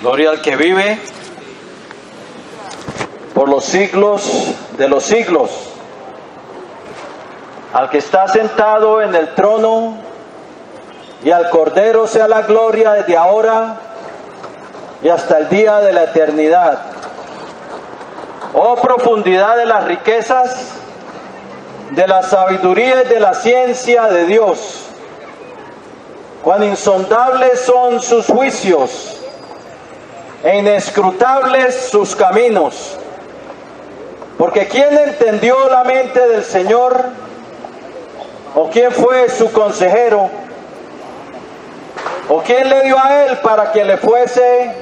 Gloria al que vive por los siglos de los siglos, al que está sentado en el trono, y al Cordero sea la gloria desde ahora y hasta el día de la eternidad. Oh profundidad de las riquezas, de la sabiduría y de la ciencia de Dios. Cuán insondables son sus juicios e inescrutables sus caminos. Porque ¿quién entendió la mente del Señor? ¿O quién fue su consejero? ¿O quién le dio a él para que le fuese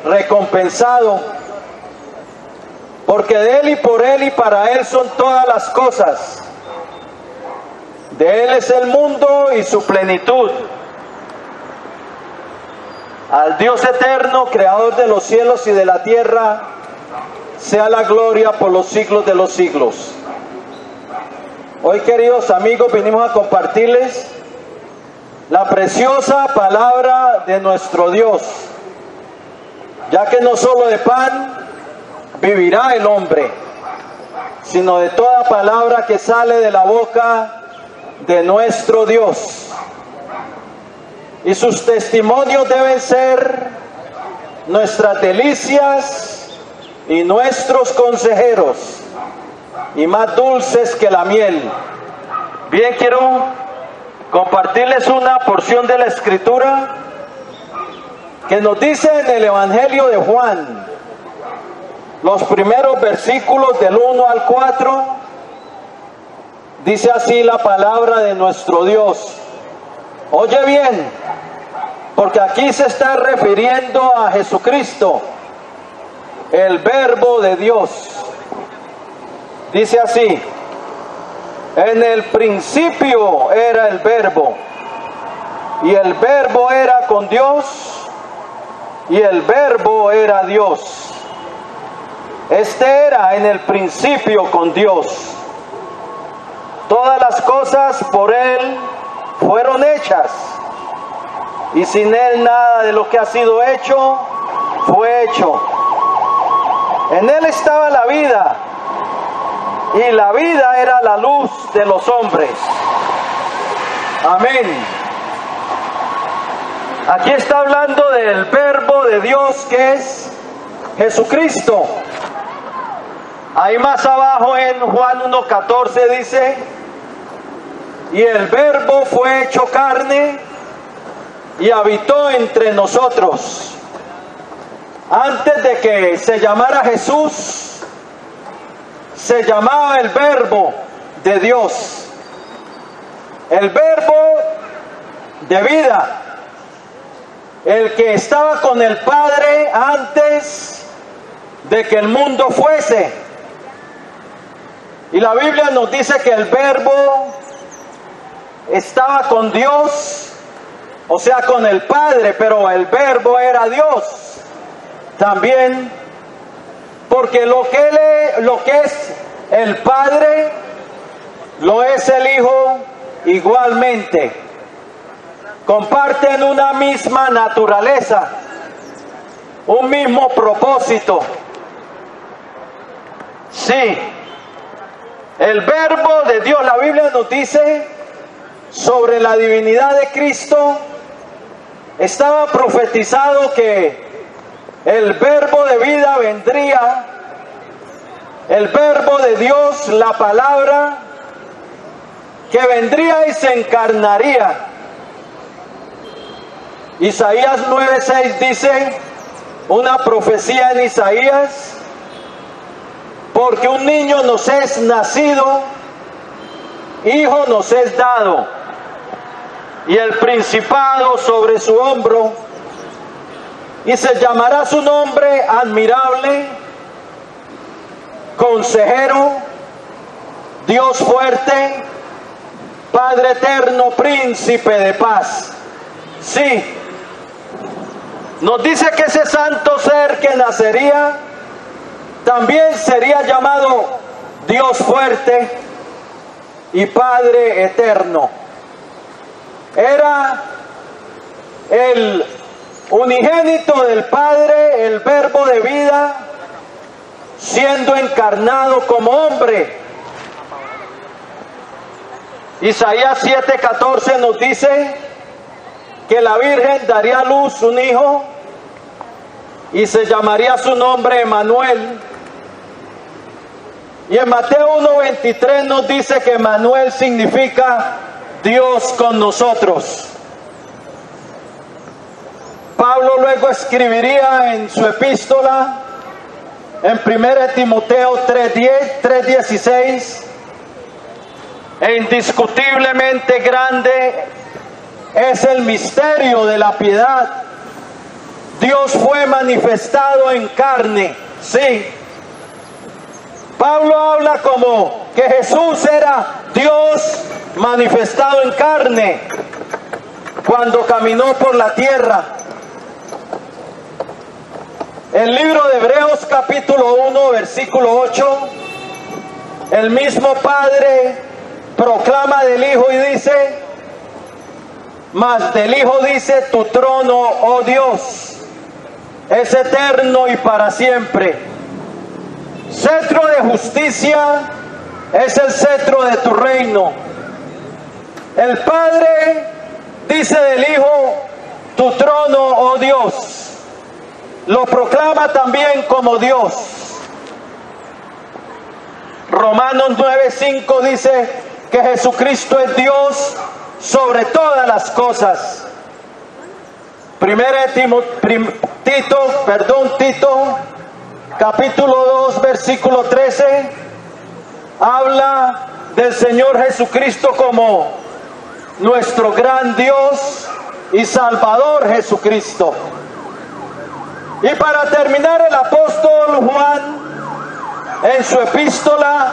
recompensado? Porque de él y por él y para él son todas las cosas. De él es el mundo y su plenitud. Al Dios eterno, creador de los cielos y de la tierra, sea la gloria por los siglos de los siglos. Hoy, queridos amigos, venimos a compartirles la preciosa palabra de nuestro Dios, ya que no solo de pan vivirá el hombre, sino de toda palabra que sale de la boca de nuestro Dios. Y sus testimonios deben ser nuestras delicias y nuestros consejeros, y más dulces que la miel. Bien, quiero compartirles una porción de la Escritura que nos dice en el Evangelio de Juan, los primeros versículos del 1 al 4, dice así la palabra de nuestro Dios. Oye bien, porque aquí se está refiriendo a Jesucristo, el Verbo de Dios. Dice así: en el principio era el Verbo, y el Verbo era con Dios, y el Verbo era Dios. Este era en el principio con Dios. Todas las cosas por Él fueron hechas, y sin Él nada de lo que ha sido hecho fue hecho. En Él estaba la vida, y la vida era la luz de los hombres. Amén. Aquí está hablando del Verbo de Dios, que es Jesucristo. Ahí más abajo en Juan 1:14 dice: y el Verbo fue hecho carne y habitó entre nosotros. Antes de que se llamara Jesús, se llamaba el Verbo de Dios, el Verbo de vida, el que estaba con el Padre antes de que el mundo fuese. Y la Biblia nos dice que el Verbo estaba con Dios, o sea, con el Padre, pero el Verbo era Dios también, porque lo que es el Padre, lo es el Hijo igualmente. Comparten una misma naturaleza, un mismo propósito. Sí, el Verbo de Dios, la Biblia nos dice sobre la divinidad de Cristo, estaba profetizado que el Verbo de vida vendría, el Verbo de Dios, la palabra, que vendría y se encarnaría. Isaías 9:6 dice, una profecía en Isaías: porque un niño nos es nacido, hijo nos es dado, y el principado sobre su hombro, y se llamará su nombre admirable, consejero, Dios fuerte, Padre eterno, príncipe de paz. Sí, nos dice que ese santo ser que nacería también sería llamado Dios fuerte y Padre eterno. Era el unigénito del Padre, el verbo de vida, siendo encarnado como hombre. Isaías 7:14 nos dice que la Virgen daría a luz un hijo y se llamaría su nombre Emmanuel. Y en Mateo 1:23 nos dice que Emmanuel significa Dios con nosotros. Pablo luego escribiría en su epístola, en 1 Timoteo 3:16, e indiscutiblemente grande es el misterio de la piedad. Dios fue manifestado en carne, sí. Pablo habla como que Jesús era Dios manifestado en carne cuando caminó por la tierra. El libro de Hebreos capítulo 1 versículo 8, el mismo Padre proclama del Hijo y dice, mas del Hijo dice, tu trono, oh Dios, es eterno y para siempre. Cetro de justicia es el cetro de tu reino. El Padre dice del Hijo, tu trono, oh Dios. Lo proclama también como Dios. Romanos 9:5 dice que Jesucristo es Dios sobre todas las cosas. Tito, capítulo 2, versículo 13, habla del Señor Jesucristo como nuestro gran Dios y Salvador Jesucristo. Y para terminar, el apóstol Juan, en su epístola,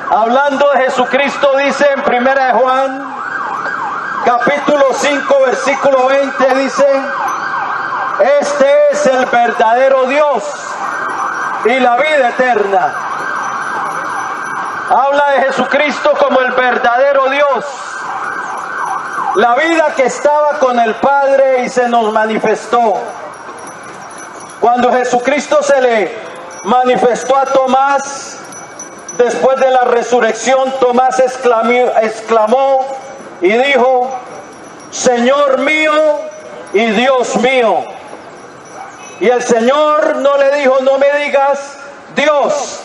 hablando de Jesucristo, dice en 1 Juan, capítulo 5, versículo 20, dice, este es el verdadero Dios y la vida eterna. Habla de Jesucristo como el verdadero Dios, la vida que estaba con el Padre y se nos manifestó. Cuando Jesucristo se le manifestó a Tomás, después de la resurrección, Tomás exclamó y dijo, Señor mío y Dios mío. Y el Señor no le dijo, no me digas Dios.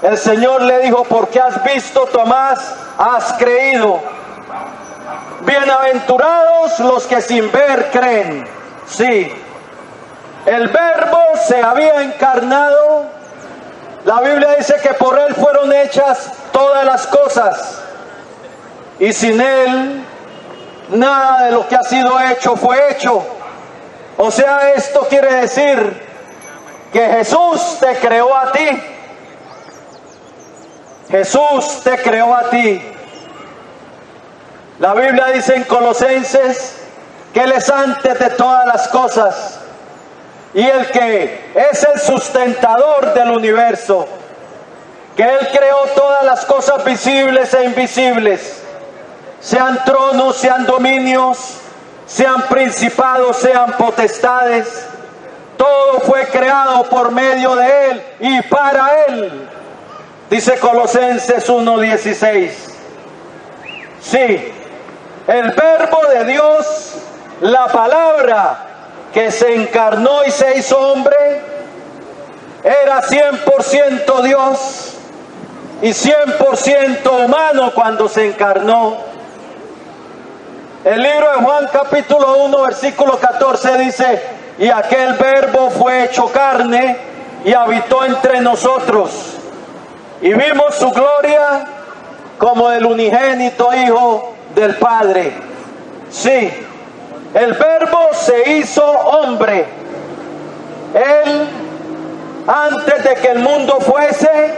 El Señor le dijo, porque has visto, Tomás, has creído. Bienaventurados los que sin ver creen. Sí, el Verbo se había encarnado. La Biblia dice que por Él fueron hechas todas las cosas. Y sin Él, nada de lo que ha sido hecho fue hecho. O sea, esto quiere decir que Jesús te creó a ti. Jesús te creó a ti. La Biblia dice en Colosenses que Él es antes de todas las cosas y el que es el sustentador del universo, que Él creó todas las cosas visibles e invisibles, sean tronos, sean dominios, sean principados, sean potestades. Todo fue creado por medio de Él y para Él, dice Colosenses 1:16. Sí, el Verbo de Dios, la palabra que se encarnó y se hizo hombre, era 100% Dios y 100% humano cuando se encarnó. El libro de Juan capítulo 1 versículo 14 dice, y aquel Verbo fue hecho carne y habitó entre nosotros, y vimos su gloria como del unigénito Hijo del Padre. Sí, el Verbo se hizo hombre. Él, antes de que el mundo fuese,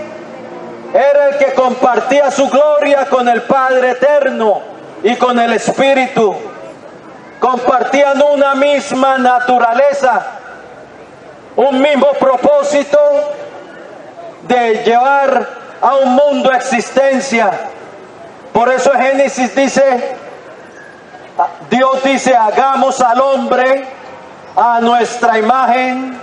era el que compartía su gloria con el Padre eterno y con el Espíritu. Compartían una misma naturaleza, un mismo propósito de llevar a un mundo a existencia. Por eso en Génesis dice, Dios dice, hagamos al hombre a nuestra imagen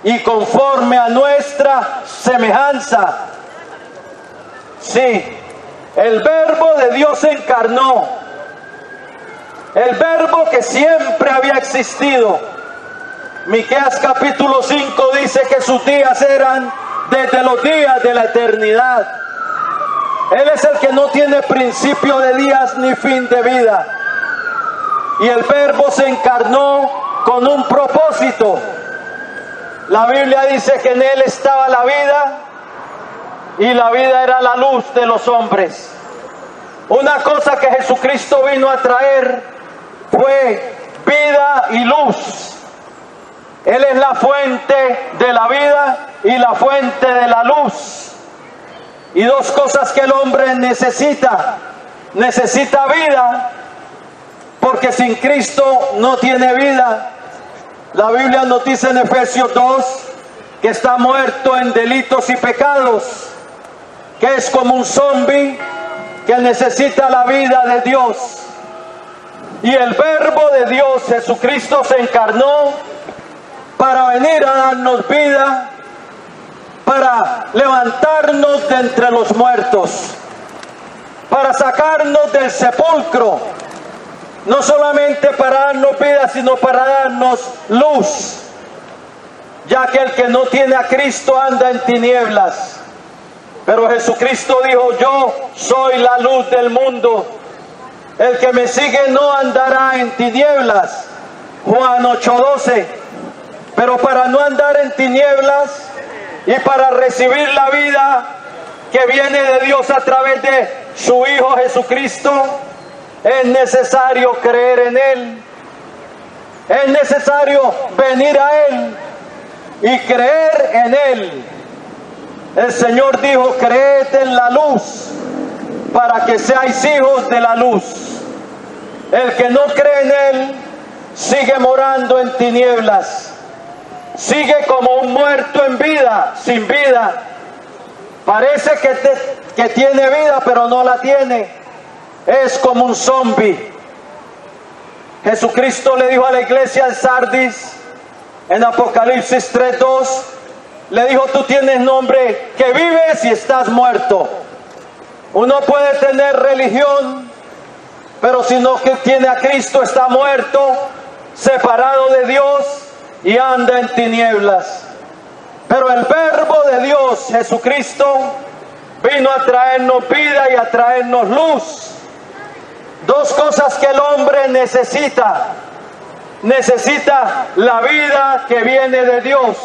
y conforme a nuestra semejanza. Sí, el Verbo de Dios se encarnó. El Verbo que siempre había existido. Miqueas capítulo 5 dice que sus días eran desde los días de la eternidad. Él es el que no tiene principio de días ni fin de vida. Y el Verbo se encarnó con un propósito. La Biblia dice que en Él estaba la vida y la vida era la luz de los hombres. Una cosa que Jesucristo vino a traer fue vida y luz. Él es la fuente de la vida y la fuente de la luz. Y dos cosas que el hombre necesita. Necesita vida, porque sin Cristo no tiene vida. La Biblia nos dice en Efesios 2 que está muerto en delitos y pecados, que es como un zombi que necesita la vida de Dios. Y el Verbo de Dios, Jesucristo, se encarnó para venir a darnos vida, para levantarnos de entre los muertos, para sacarnos del sepulcro, no solamente para darnos vida, sino para darnos luz, ya que el que no tiene a Cristo anda en tinieblas. Pero Jesucristo dijo: yo soy la luz del mundo, el que me sigue no andará en tinieblas. Juan 8:12. Pero para no andar en tinieblas y para recibir la vida que viene de Dios a través de su Hijo Jesucristo, es necesario creer en Él. Es necesario venir a Él y creer en Él. El Señor dijo: creed en la luz para que seáis hijos de la luz. El que no cree en Él sigue morando en tinieblas. Sigue como un muerto en vida, sin vida. Parece que tiene vida, pero no la tiene. Es como un zombi. Jesucristo le dijo a la iglesia en Sardis, en Apocalipsis 3:2, le dijo: tú tienes nombre que vives y estás muerto. Uno puede tener religión, pero si no tiene a Cristo está muerto, separado de Dios y anda en tinieblas. Pero el Verbo de Dios, Jesucristo, vino a traernos vida y a traernos luz. Dos cosas que el hombre necesita. Necesita la vida que viene de Dios.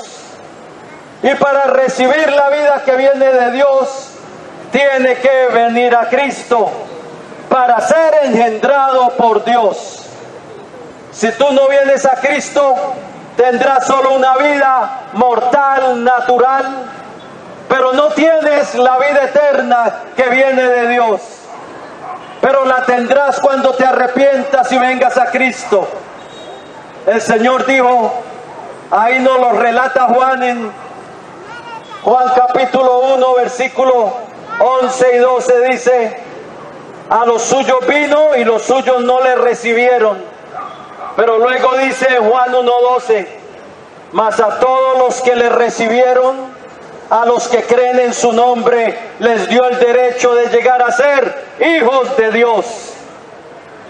Y para recibir la vida que viene de Dios, tiene que venir a Cristo para ser engendrado por Dios. Si tú no vienes a Cristo, tendrás solo una vida mortal, natural, pero no tienes la vida eterna que viene de Dios. Pero la tendrás cuando te arrepientas y vengas a Cristo. El Señor dijo, ahí nos lo relata Juan en Juan capítulo 1, versículo 11 y 12, dice: a los suyos vino y los suyos no le recibieron. Pero luego dice Juan 1:12, mas a todos los que le recibieron, a los que creen en su nombre, les dio el derecho de llegar a ser hijos de Dios,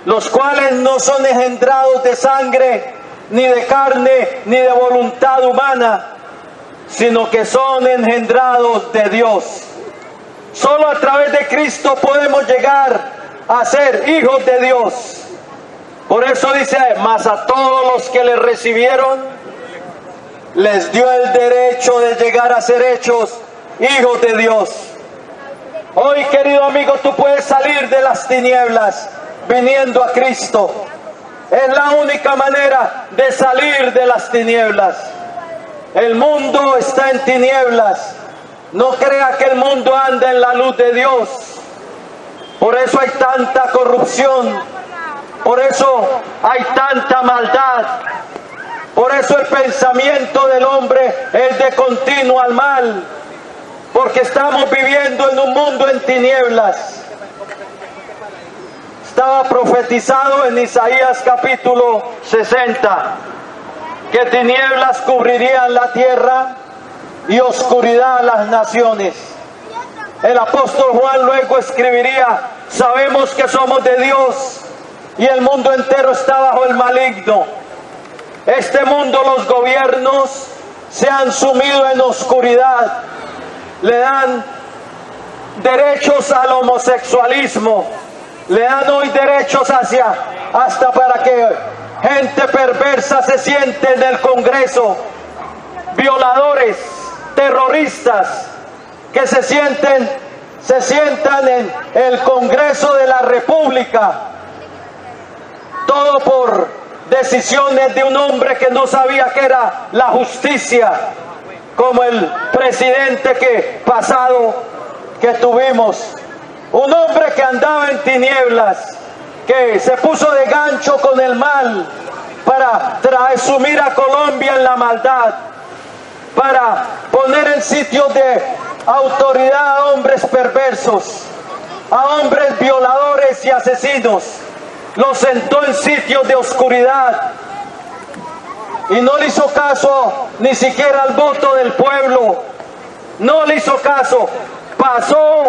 los cuales no son engendrados de sangre, ni de carne, ni de voluntad humana, sino que son engendrados de Dios. Solo a través de Cristo podemos llegar a ser hijos de Dios. Por eso dice, mas a todos los que le recibieron, les dio el derecho de llegar a ser hechos hijos de Dios. Hoy, querido amigo, tú puedes salir de las tinieblas viniendo a Cristo. Es la única manera de salir de las tinieblas. El mundo está en tinieblas. No crea que el mundo anda en la luz de Dios. Por eso hay tanta corrupción. Por eso hay tanta maldad. Por eso el pensamiento del hombre es de continuo al mal. Porque estamos viviendo en un mundo en tinieblas. Estaba profetizado en Isaías capítulo 60. que tinieblas cubrirían la tierra y oscuridad las naciones. El apóstol Juan luego escribiría: sabemos que somos de Dios y el mundo entero está bajo el maligno. Este mundo, los gobiernos se han sumido en oscuridad, le dan derechos al homosexualismo, le dan hoy derechos hasta para que gente perversa se siente en el Congreso, violadores, terroristas que se sientan en el Congreso de la República, todo por decisiones de un hombre que no sabía qué era la justicia, como el presidente pasado que tuvimos, un hombre que andaba en tinieblas, que se puso de gancho con el mal para sumir a Colombia en la maldad, para poner en sitios de autoridad a hombres perversos, a hombres violadores y asesinos. Los sentó en sitios de oscuridad y no le hizo caso ni siquiera al voto del pueblo. No le hizo caso. Pasó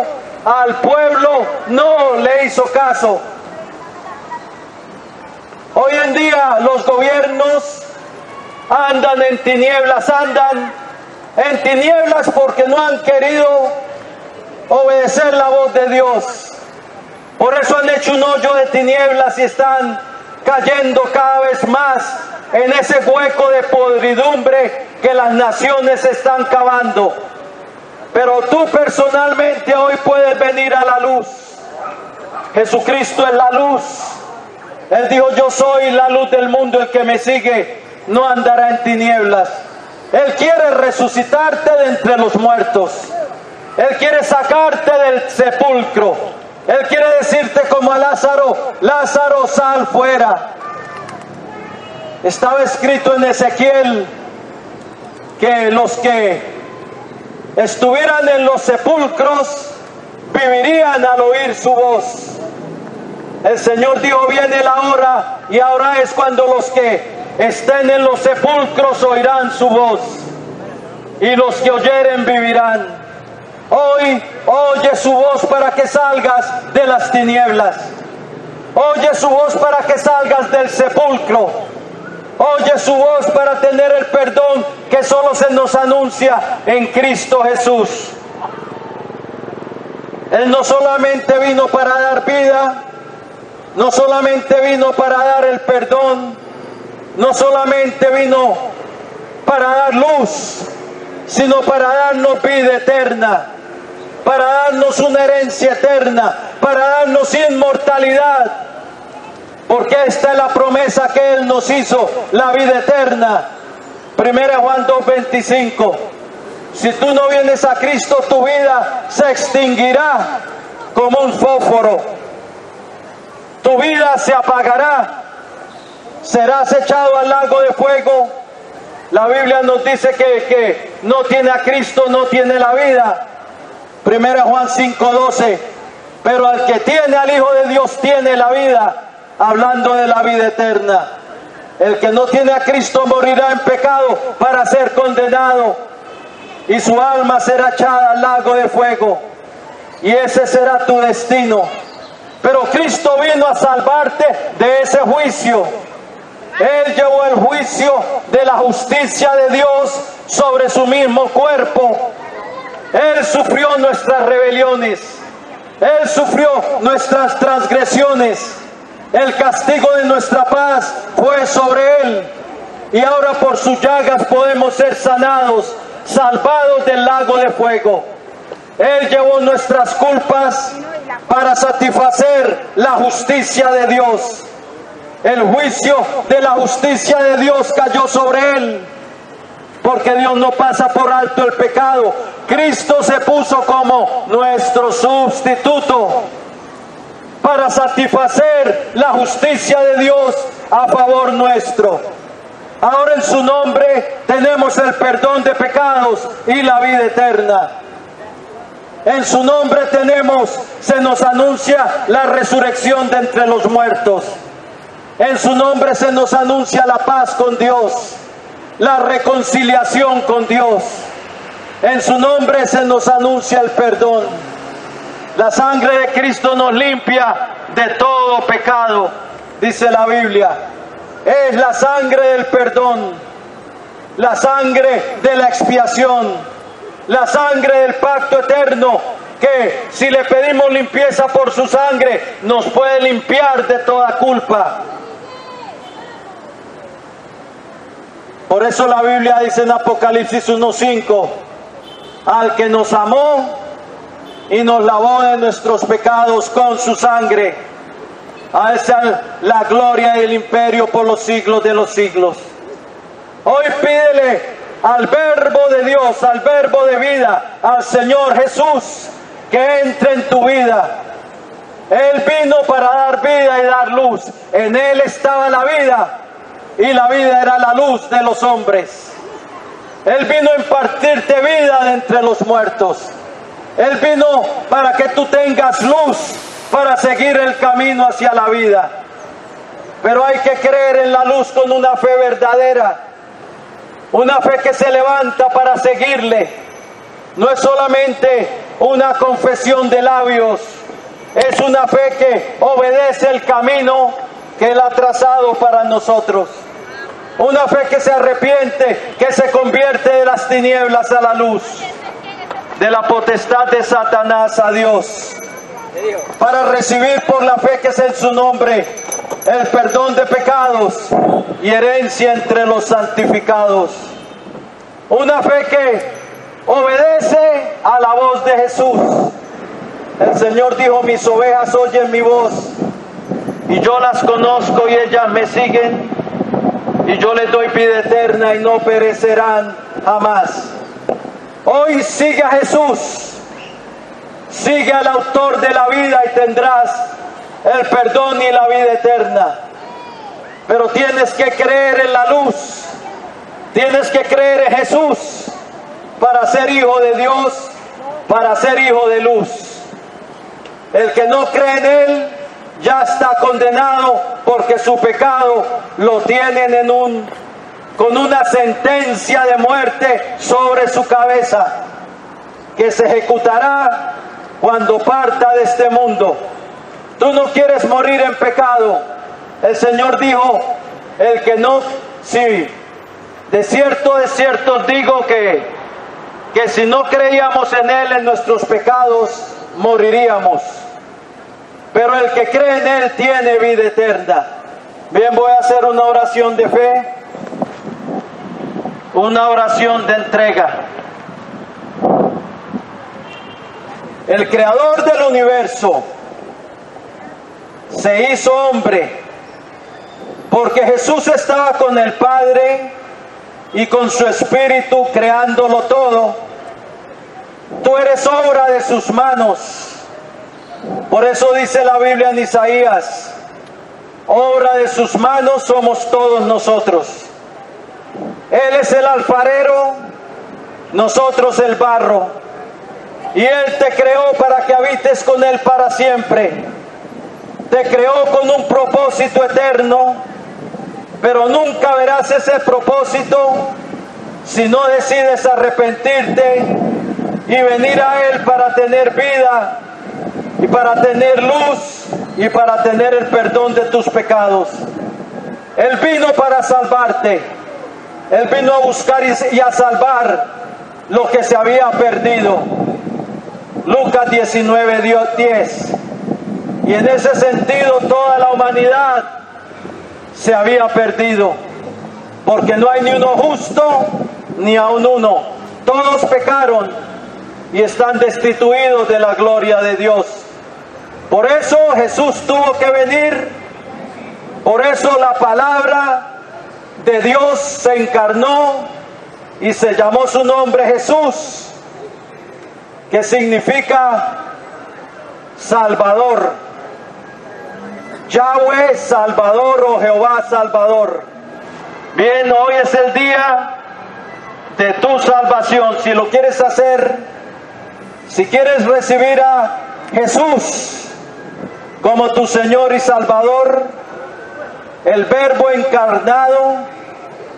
al pueblo, no le hizo caso. Hoy en día los gobiernos andan en tinieblas porque no han querido obedecer la voz de Dios. Por eso han hecho un hoyo de tinieblas y están cayendo cada vez más en ese hueco de podridumbre que las naciones están cavando. Pero tú personalmente hoy puedes venir a la luz. Jesucristo es la luz. Él dijo: yo soy la luz del mundo, el que me sigue no andará en tinieblas. Él quiere resucitarte de entre los muertos. Él quiere sacarte del sepulcro. Él quiere decirte como a Lázaro: Lázaro, sal fuera. Estaba escrito en Ezequiel que los que estuvieran en los sepulcros vivirían al oír su voz. El Señor dijo: viene la hora, y ahora es cuando los que estén en los sepulcros oirán su voz, y los que oyeren vivirán. Hoy oye su voz para que salgas de las tinieblas. Oye su voz para que salgas del sepulcro. Oye su voz para tener el perdón que solo se nos anuncia en Cristo Jesús. Él no solamente vino para dar vida, no solamente vino para dar el perdón, no solamente vino para dar luz, sino para darnos vida eterna, para darnos una herencia eterna, para darnos inmortalidad, porque esta es la promesa que Él nos hizo, la vida eterna. 1 Juan 2:25. Si tú no vienes a Cristo, tu vida se extinguirá como un fósforo. Tu vida se apagará, serás echado al lago de fuego. La Biblia nos dice que no tiene a Cristo, no tiene la vida. 1 Juan 5:12. Pero al que tiene al Hijo de Dios tiene la vida, hablando de la vida eterna. El que no tiene a Cristo morirá en pecado para ser condenado, y su alma será echada al lago de fuego, y ese será tu destino. Pero Cristo vino a salvarte de ese juicio. Él llevó el juicio de la justicia de Dios sobre su mismo cuerpo. Él sufrió nuestras rebeliones. Él sufrió nuestras transgresiones. El castigo de nuestra paz fue sobre Él. Y ahora por sus llagas podemos ser sanados, salvados del lago de fuego. Él llevó nuestras culpas para satisfacer la justicia de Dios. El juicio de la justicia de Dios cayó sobre Él, porque Dios no pasa por alto el pecado. Cristo se puso como nuestro sustituto para satisfacer la justicia de Dios a favor nuestro. Ahora en su nombre tenemos el perdón de pecados y la vida eterna. En su nombre se nos anuncia la resurrección de entre los muertos. En su nombre se nos anuncia la paz con Dios. la reconciliación con Dios. En su nombre se nos anuncia el perdón. La sangre de Cristo nos limpia de todo pecado, dice la Biblia. Es la sangre del perdón, la sangre de la expiación, la sangre del pacto eterno, que si le pedimos limpieza por su sangre, nos puede limpiar de toda culpa. Por eso la Biblia dice en Apocalipsis 1:5, al que nos amó y nos lavó de nuestros pecados con su sangre, a esa la gloria y el imperio por los siglos de los siglos. Hoy pídele al Verbo de Dios, al Verbo de vida, al Señor Jesús, que entre en tu vida. Él vino para dar vida y dar luz. En Él estaba la vida, y la vida era la luz de los hombres. Él vino a impartirte vida de entre los muertos. Él vino para que tú tengas luz, para seguir el camino hacia la vida. Pero hay que creer en la luz con una fe verdadera, una fe que se levanta para seguirle. No es solamente una confesión de labios, es una fe que obedece el camino que Él ha trazado para nosotros. Una fe que se arrepiente, que se convierte de las tinieblas a la luz, de la potestad de Satanás a Dios, para recibir por la fe que es en su nombre el perdón de pecados y herencia entre los santificados. Una fe que obedece a la voz de Jesús. El Señor dijo: mis ovejas oyen mi voz, y yo las conozco y ellas me siguen, y yo les doy vida eterna y no perecerán jamás. Hoy sigue a Jesús, sigue al autor de la vida y tendrás el perdón y la vida eterna. Pero tienes que creer en la luz, tienes que creer en Jesús para ser hijo de Dios, para ser hijo de luz. El que no cree en Él ya está condenado, porque su pecado lo tienen con una sentencia de muerte sobre su cabeza, que se ejecutará cuando parta de este mundo. Tú no quieres morir en pecado. El Señor dijo: el que no, sí, de cierto os digo que si no creíamos en Él, en nuestros pecados moriríamos. Pero el que cree en Él tiene vida eterna. Bien, voy a hacer una oración de fe, una oración de entrega. El creador del universo se hizo hombre, porque Jesús estaba con el Padre y con su Espíritu creándolo todo. Tú eres obra de sus manos. Por eso dice la Biblia en Isaías: obra de sus manos somos todos nosotros. Él es el alfarero, nosotros el barro, y Él te creó para que habites con Él para siempre. Te creó con un propósito eterno, pero nunca verás ese propósito si no decides arrepentirte y venir a Él para tener vida, y para tener luz, y para tener el perdón de tus pecados. Él vino para salvarte. Él vino a buscar y a salvar lo que se había perdido. Lucas 19:10. Y en ese sentido toda la humanidad se había perdido, porque no hay ni uno justo, ni aun uno. Todos pecaron y están destituidos de la gloria de Dios. Por eso Jesús tuvo que venir. Por eso la palabra de Dios se encarnó y se llamó su nombre Jesús, que significa Salvador. Yahweh Salvador, o Jehová Salvador. Bien, hoy es el día de tu salvación. Si lo quieres hacer, si quieres recibir a Jesús como tu Señor y Salvador, el Verbo encarnado,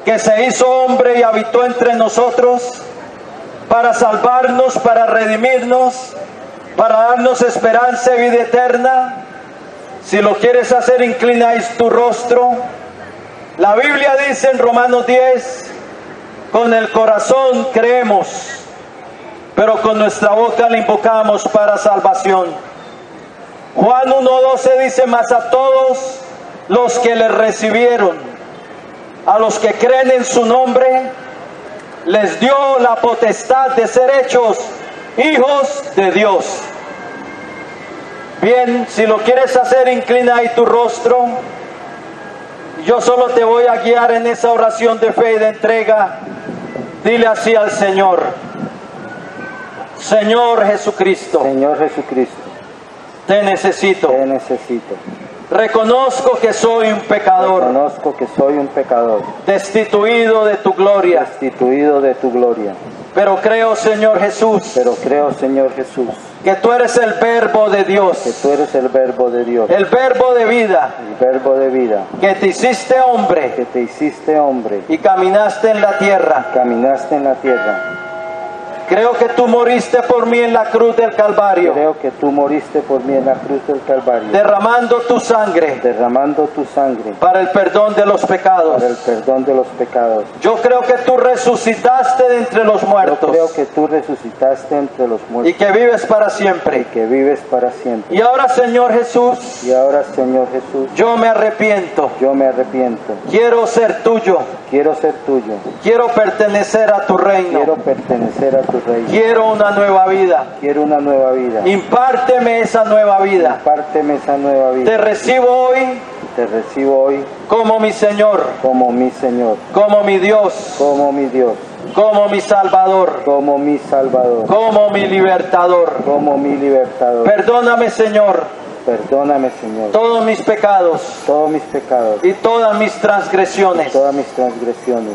que se hizo hombre y habitó entre nosotros para salvarnos, para redimirnos, para darnos esperanza y vida eterna. Si lo quieres hacer, inclináis tu rostro. La Biblia dice en Romanos 10, con el corazón creemos, pero con nuestra boca le invocamos para salvación. Juan 1:12 dice, mas a todos los que le recibieron, a los que creen en su nombre, les dio la potestad de ser hechos hijos de Dios. Bien, si lo quieres hacer, inclina ahí tu rostro. Yo solo te voy a guiar en esa oración de fe y de entrega. Dile así al Señor: Señor Jesucristo, Señor Jesucristo, te necesito. te necesito. Reconozco que soy un pecador, Reconozco que soy un pecador, destituido de tu gloria, destituido de tu gloria. pero creo, Señor Jesús, Pero creo, Señor Jesús, que tú eres el verbo de que Dios, tú eres el verbo de Dios, el verbo de vida, el verbo de vida, que te hiciste hombre que te hiciste hombre, y caminaste en la tierra. caminaste en la tierra. Creo que tú moriste por mí en la cruz del Calvario, Creo que tú moriste por mí en la cruz del Calvario, derramando tu sangre derramando tu sangre para el perdón de los pecados. para el perdón de los pecados. Yo creo que tú resucitaste de entre los Yo muertos creo que tú resucitaste entre los y muertos que vives para y siempre. que vives para siempre. Y ahora, Señor Jesús, Y ahora, Señor Jesús, yo me arrepiento. yo me arrepiento. Quiero ser tuyo. Quiero ser tuyo. Quiero pertenecer a tu reino. Quiero pertenecer a tu reino. Quiero una nueva vida. Quiero una nueva vida. Impárteme esa nueva vida. Impárteme esa nueva Te vida. recibo hoy Te recibo hoy como mi Señor, como mi Señor, como mi Dios, como mi Dios, como mi Salvador, como mi Salvador, como mi libertador. como mi libertador. Perdóname, Señor, Perdóname, Señor, todos mis pecados todos mis pecados, y todas mis transgresiones, todas mis transgresiones.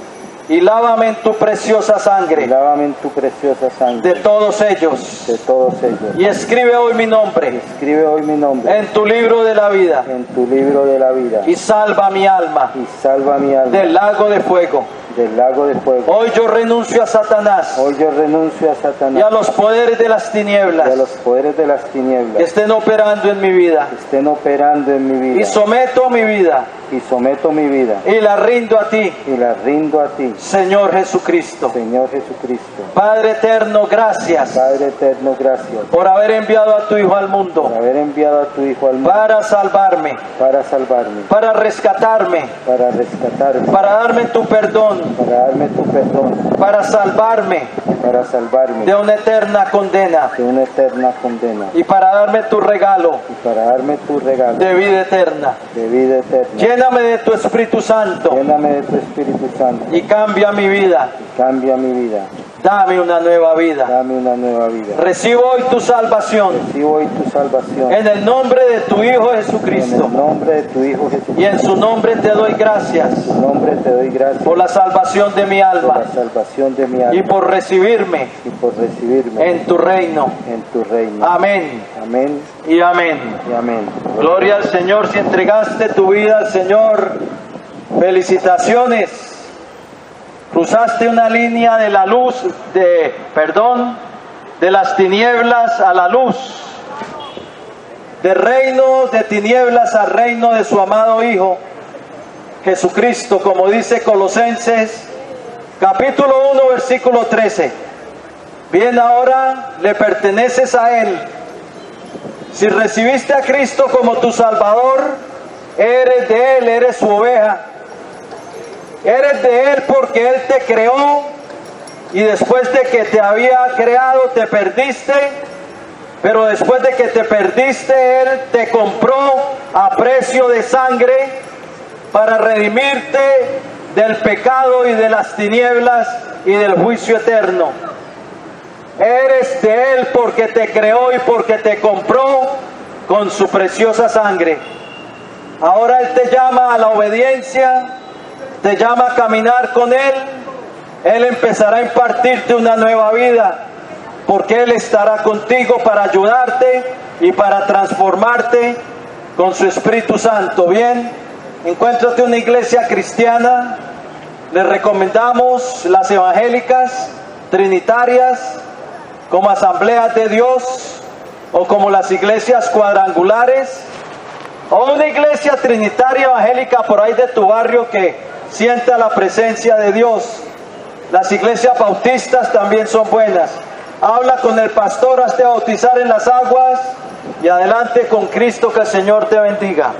y lávame en tu preciosa sangre Lávame en tu preciosa de sangre todos ellos. de todos ellos. Y escribe hoy mi nombre Escribe hoy mi nombre en tu libro de la vida en tu libro de la vida y salva mi alma y salva mi alma del lago de fuego. del lago de fuego. Hoy yo renuncio a Satanás Hoy yo renuncio a y a Satanás los poderes de las y a tinieblas los poderes de las que tinieblas estén operando en mi vida, que estén operando en mi y vida, someto mi vida y someto mi vida y la rindo a ti, y la rindo a ti, Señor Jesucristo. Señor Jesucristo. Padre eterno, gracias Padre eterno, gracias por haber enviado a tu Hijo al por mundo haber enviado a tu Hijo al mundo para salvarme, para salvarme, para rescatarme, para rescatarme, para darme tu perdón, para darme tu perdón, para salvarme para salvarme de una eterna condena de una eterna condena y para darme tu regalo y para darme tu regalo de vida eterna. de vida eterna. Lléname de tu Espíritu Santo Lléname de tu Espíritu Santo y cambia mi vida. y cambia mi vida. Dame una nueva vida. Dame una nueva vida. Recibo hoy tu salvación Recibo hoy tu salvación en el nombre de tu Hijo en Jesucristo. el nombre de tu Hijo Jesucristo. Y en su nombre te doy gracias En tu nombre te doy gracias por la salvación de mi por alma la salvación de mi y alma por recibirme y por recibirme en tu reino. en tu reino. Amén Amén y amén. y amén. Gloria al Señor. Si entregaste tu vida al Señor, felicitaciones. Cruzaste una línea de la luz, de las tinieblas a la luz, de reino de tinieblas al reino de su amado Hijo Jesucristo, como dice Colosenses capítulo 1 versículo 13. Bien, ahora le perteneces a Él. Si recibiste a Cristo como tu Salvador, eres de Él, eres su oveja. Eres de Él porque Él te creó y después de que te había creado te perdiste, pero después de que te perdiste Él te compró a precio de sangre para redimirte del pecado y de las tinieblas y del juicio eterno. Eres de Él porque te creó y porque te compró con su preciosa sangre. Ahora Él te llama a la obediencia, te llama a caminar con Él. Él empezará a impartirte una nueva vida, porque Él estará contigo para ayudarte y para transformarte con su Espíritu Santo. Bien, encuéntrate una iglesia cristiana, les recomendamos las evangélicas, trinitarias, como Asambleas de Dios o como las iglesias cuadrangulares, o una iglesia trinitaria evangélica por ahí de tu barrio que sienta la presencia de Dios. Las iglesias bautistas también son buenas. Habla con el pastor, hazte bautizar en las aguas y adelante con Cristo, que el Señor te bendiga.